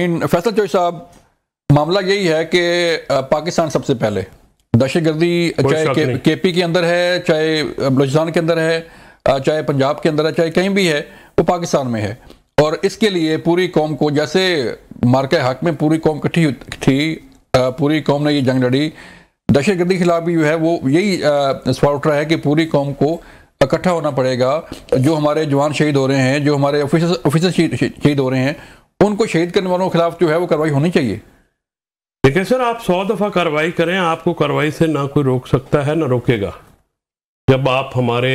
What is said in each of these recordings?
फैसल चौधरी साहब, मामला यही है कि पाकिस्तान सबसे पहले दहशतगर्दी चाहे केपी के अंदर है, चाहे बलूचिस्तान के अंदर है, चाहे पंजाब के अंदर है, चाहे कहीं भी है, वो पाकिस्तान में है। और इसके लिए पूरी कौम को, जैसे मार्के हक में पूरी कौम इकट्ठी थी, पूरी कौम ने ये जंग लड़ी, दहशतगर्दी के खिलाफ भी जो है वो यही सवाल उठ रहा है कि पूरी कौम को इकट्ठा होना पड़ेगा। जो हमारे जवान शहीद हो रहे हैं, जो हमारे ऑफिसर शहीद हो रहे हैं, उनको शहीद करने वालों के खिलाफ जो है वो कार्रवाई होनी चाहिए। देखिए सर, आप 100 दफ़ा कार्रवाई करें, आपको कार्रवाई से ना कोई रोक सकता है ना रोकेगा। जब आप हमारे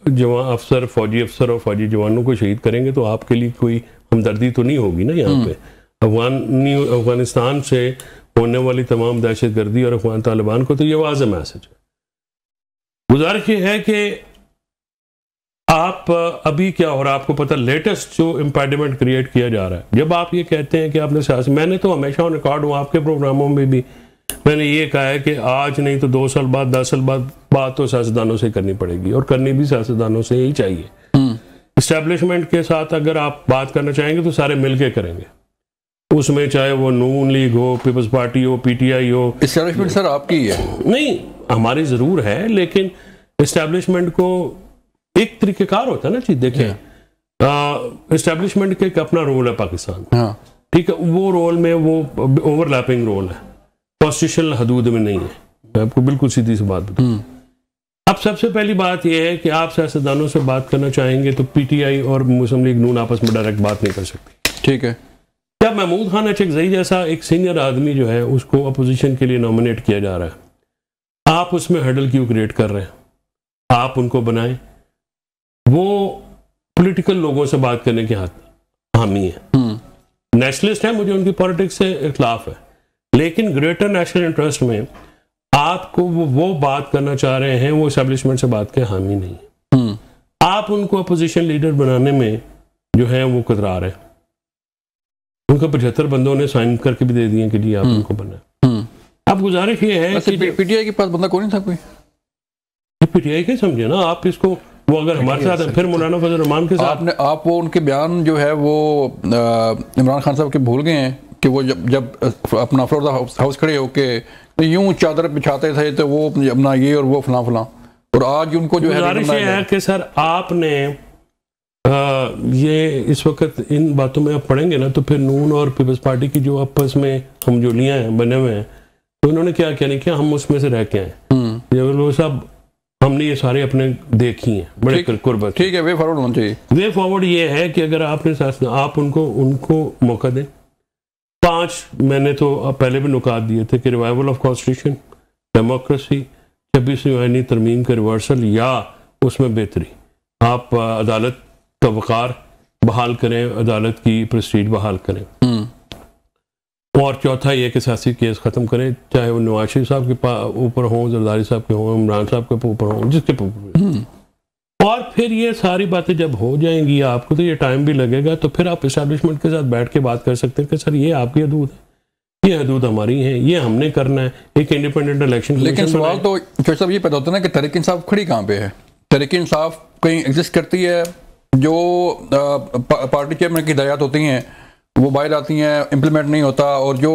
जवान अफसर, फौजी अफसर और फौजी जवानों को शहीद करेंगे तो आपके लिए कोई हमदर्दी तो नहीं होगी ना यहाँ पे। अफगानिस्तान से होने वाली तमाम दहशतगर्दी और अफगान तालिबान को तो ये वाज़ेह मैसेज है। गुजारिश ये है कि आप अभी क्या हो रहा है आपको पता, लेटेस्ट जो इम्पेडिमेंट क्रिएट किया जा रहा है। जब आप ये कहते हैं कि आपने सियासी, मैंने तो हमेशा ऑन रिकॉर्ड हूँ, आपके प्रोग्रामों में भी मैंने ये कहा है कि आज नहीं तो 2 साल बाद, 10 साल बाद बात तो सियासतदानों से करनी पड़ेगी, और करनी भी सियासतदानों से ही चाहिए। इस्टेब्लिशमेंट के साथ अगर आप बात करना चाहेंगे तो सारे मिलके करेंगे, उसमें चाहे वो नून लीग हो, पीपल्स पार्टी हो, पीटीआई हो। इस्टेब्लिशमेंट सर आपकी है? नहीं, हमारी जरूर है, लेकिन इस्टेब्लिशमें को एक तरीकेकार होता है ना चीज। देखिए, एस्टेब्लिशमेंट का एक अपना रोल है पाकिस्तान, ठीक है, वो रोल में वो ओवरलैपिंग रोल है, कॉन्स्टिट्यूशनल हदूद में नहीं है। मैं आपको बिल्कुल सीधी सी बात बताऊं। अब सबसे पहली बात यह है कि आप सियासतदानों से बात करना चाहेंगे तो पीटीआई और मुस्लिम लीग नून आपस में डायरेक्ट बात नहीं कर सकती, ठीक है। क्या महमूद खान अचकज़ई जैसा एक सीनियर आदमी जो है उसको अपोजिशन के लिए नॉमिनेट किया जा रहा है, आप उसमें हर्डल क्यों क्रिएट कर रहे हैं? आप उनको बनाएं, वो पॉलिटिकल लोगों से बात करने के हामी है, नेशनलिस्ट है, मुझे उनकी पॉलिटिक्स से इख्लाफ है, लेकिन ग्रेटर नेशनल इंटरेस्ट में आपको वो बात करना चाह रहे हैं, वो एस्टेब्लिशमेंट से बात के हामी नहीं है। आप उनको अपोजिशन लीडर बनाने में जो है वो कतरा रहे हैं। उनको 75 बंदों ने साइन करके भी दे दिए कि जी आप उनको बना। अब गुजारिश ये है कि पीटीआई के पास बंदा कोई नहीं था, कोई पीटीआई के समझे ना आप इसको, वो अगर हमारे साथ है, फिर मौलाना फजल रहमान के साथ आप वो उनके बयान जो है वो इमरान खान साहब के भूल गए हैं कि वो जब अपना फ्लोर हाउस खड़े होके यूं चादर बिछाते थे तो वो अपना ये और वो फलां फलां, और आज उनको जो है कि सर आपने ये इस वक्त इन बातों में आप पढ़ेंगे ना तो फिर नून और पीपल्स पार्टी की जो आपस में हम जोलियां हैं बने हुए हैं, तो इन्होंने क्या नहीं किया, हम उसमें से रह के आए। वो सब हमने ये सारे अपने देखी हैं बड़े कुर्बत, ठीक है। वे फॉरवर्ड होना चाहिए। वे फॉरवर्ड ये है कि अगर आपने आप उनको मौका दें। 5 मैंने तो पहले भी नुकात दिए थे कि रिवाइवल ऑफ कॉन्स्टिट्यूशन, डेमोक्रेसी, 26वीं आईनी तरमीम के रिवर्सल या उसमें बेहतरी, आप अदालत का वक़ार बहाल करें, अदालत की प्रेस्टीज बहाल करें, और चौथा ये कि सियासी केस ख़त्म करें, चाहे वो नवाज शरीफ साहब के ऊपर हों, जरदारी साहब के हों, इमरान साहब के ऊपर हों, जिसके ऊपर। और फिर ये सारी बातें जब हो जाएंगी, आपको तो ये टाइम भी लगेगा, तो फिर आप इस्टेब्लिशमेंट के साथ बैठ के बात कर सकते हैं कि सर ये आपकी हदूद है, ये हदूद हमारी है, ये हमने करना है, एक इंडिपेंडेंट इलेक्शन। लेकिन सवाल तो चौधरी साहब ये पैदा होता है ना कि तहरीक इंसाफ खड़ी कहाँ पे है? तहरीक इंसाफ कहीं एग्जिस्ट करती है, जो पार्टी चेयरमैन की हिदायत होती हैं वो बाहर आती हैं, इम्प्लीमेंट नहीं होता, और जो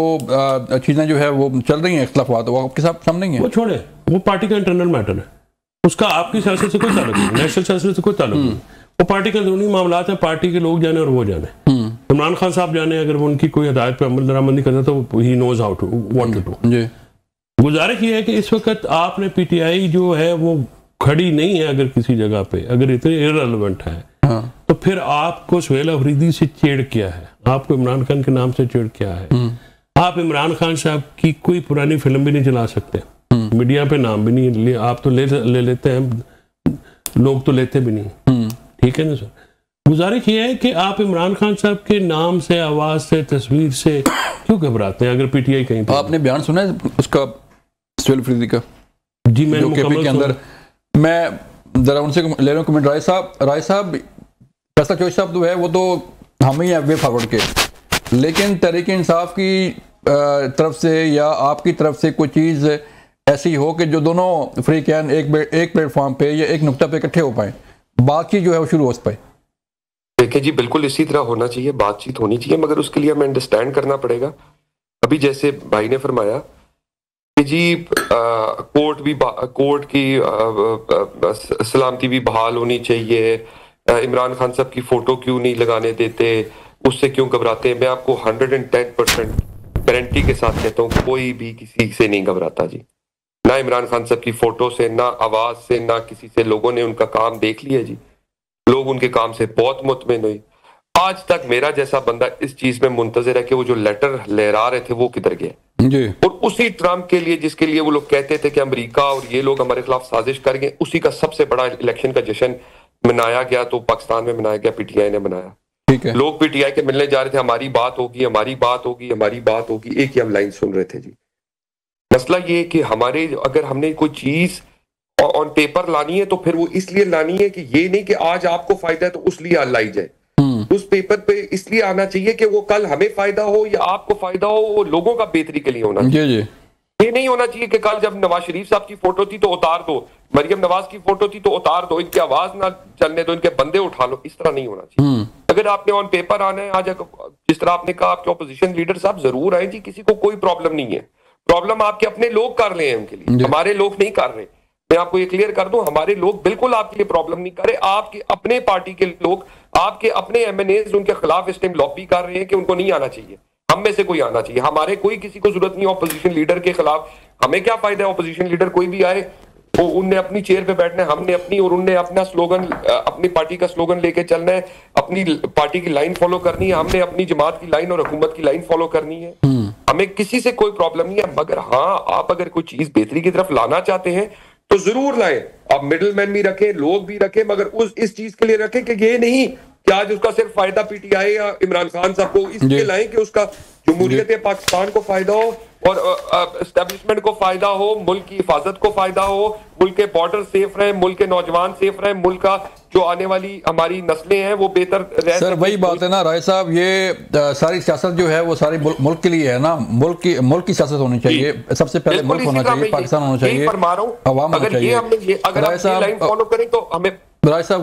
चीज़ें जो है वो चल रही हैं इख्तिलाफात, वो आपके साथ सामने ही है। वो छोड़े, वो पार्टी का इंटरनल मैटर है, उसका आपकी सियासत से कोई ताल्लुक नहीं, नेशनल सियासत से कोई ताल्लुक नहीं। वो पार्टी के अंदरूनी मामलात हैं, पार्टी के लोग जाने और वो जाने। इमरान खान साहब जाने, अगर वो उनकी कोई हिदायत पर अमल दरामंदी करता तो he knows how to what to do. गुजारिश ये है कि इस वक्त आपने पीटीआई जो है वो खड़ी नहीं है, अगर किसी जगह पे अगर इतनी इररिलेवेंट है, तो फिर आपको सुहेल अफरीदी से चिढ़ क्या है, आपको इमरान खान के नाम से चिढ़ क्या है? आप इमरान खान साहब की कोई पुरानी फिल्म भी नहीं चला सकते, मीडिया पे नाम भी नहीं आप तो ले लेते हैं, लोग तो लेते भी नहीं, ठीक है ना सर। गुजारिश ये है कि आप इमरान खान साहब के नाम से, आवाज से, तस्वीर से क्यों घबराते हैं? अगर पीटीआई कहीं पे, आपने बयान सुना है उसका सुहेल अफरीदी का? जी मैंने केपी के अंदर, मैं जरा उनसे ले रहा हूँ कमेंट। राय साहब फैसल चौधरी साहब जो है वो तो हम ही हैं वे फॉरवर्ड के, लेकिन तहरीक इंसाफ की तरफ से या आपकी तरफ से कोई चीज़ ऐसी हो कि जो दोनों फ्री कैन एक प्लेटफॉर्म पे या एक नुक्ता पे इकट्ठे हो पाए, बाकी जो है वो शुरू हो पाए। देखिए जी, बिल्कुल इसी तरह होना चाहिए, बातचीत होनी चाहिए, मगर उसके लिए हमें अंडरस्टैंड करना पड़ेगा। अभी जैसे भाई ने फरमाया कि जी कोर्ट की सलामती भी बहाल होनी चाहिए, इमरान खान साहब की फोटो क्यों नहीं लगाने देते, उससे क्यों घबराते हैं। मैं आपको 110% गारंटी के साथ कहता हूँ, कोई भी किसी से नहीं घबराता जी, ना इमरान खान साहब की फोटो से, ना आवाज से, ना किसी से। लोगों ने उनका काम देख लिया जी, लोग उनके काम से बहुत मुतमिन हुए। आज तक मेरा जैसा बंदा इस चीज में मुंतजिर है कि वो जो लेटर लहरा रहे थे वो किधर गया जी। और उसी ट्रम्प के लिए जिसके लिए वो लोग कहते थे कि अमेरिका और ये लोग हमारे खिलाफ साजिश कर गए, उसी का सबसे बड़ा इलेक्शन का जश्न मनाया गया, तो पाकिस्तान में मनाया गया, पीटीआई ने मनाया। ठीक है, लोग पीटीआई के मिलने जा रहे थे, हमारी बात होगी, हमारी बात होगी, हमारी बात होगी, एक ही हम लाइन सुन रहे थे जी। मसला ये कि हमारे अगर हमने कोई चीज ऑन पेपर लानी है तो फिर वो इसलिए लानी है कि ये नहीं कि आज आपको फायदा है तो उस लिए लाई जाए। उस पेपर पे इसलिए आना चाहिए कि वो कल हमें फायदा हो या आपको फायदा हो, वो लोगों का बेहतरी के लिए होना चाहिए। ये नहीं होना चाहिए कि कल जब नवाज शरीफ साहब की फोटो थी तो उतार दो, मरियम नवाज की फोटो थी तो उतार दो, इनकी आवाज ना चलने दो, इनके बंदे उठा लो। इस तरह नहीं होना चाहिए। अगर आपने ऑन पेपर आना है, आज जिस तरह आपने कहा आपके ऑपोजिशन लीडर साहब जरूर आए जी, किसी को कोई प्रॉब्लम नहीं है। प्रॉब्लम आपके अपने लोग कर रहे हैं उनके लिए, हमारे लोग नहीं कर रहे। मैं आपको ये क्लियर कर दूं, हमारे लोग बिल्कुल आपके लिए प्रॉब्लम नहीं कर रहे। आपके अपने पार्टी के लोग, आपके अपने एमएनएज उनके खिलाफ इस टाइम लॉबी कर रहे हैं कि उनको नहीं आना चाहिए। हम में से कोई आना चाहिए। हमारे कोई किसी को जरूरत नहीं है ऑपोजिशन लीडर के खिलाफ। हमें क्या फायदा है ऑपोजिशन लीडर कोई भी आए, वो उनने अपनी चेयर पे बैठना है, हमने अपनी, और उनने अपना स्लोगन, अपनी पार्टी का स्लोगन लेके चलना है, अपनी पार्टी की लाइन फॉलो करनी है, हमने अपनी जमात की लाइन और हुकूमत की लाइन फॉलो करनी है। हमें किसी से कोई प्रॉब्लम नहीं है। मगर हाँ, आप अगर कोई चीज बेहतरी की तरफ लाना चाहते हैं तो जरूर लाएं। आप मिडिल मैन भी रखें, लोग भी रखें, मगर इस चीज के लिए रखें कि ये नहीं कि आज उसका सिर्फ फायदा पीटीआई या इमरान खान साहब को, इसलिए लाएं कि उसका जमहूरियत पाकिस्तान को फायदा हो और एस्टेब्लिशमेंट को फायदा हो, मुल्क की हिफाजत को फायदा हो, मुल्क के बॉर्डर सेफ रहे, मुल्क के नौजवान सेफ रहे, मुल्क का जो आने वाली हमारी नस्लें हैं वो बेहतर रह। सर वही बात है ना राय साहब, ये सारी सियासत जो है वो सारी मुल्क के लिए है ना। मुल्क की सियासत होनी चाहिए, सबसे पहले मुल्क होना चाहिए, पाकिस्तान होना चाहिए, अवाम होना चाहिए। अगर ये लाइन फॉलो करें तो हमें। राय साहब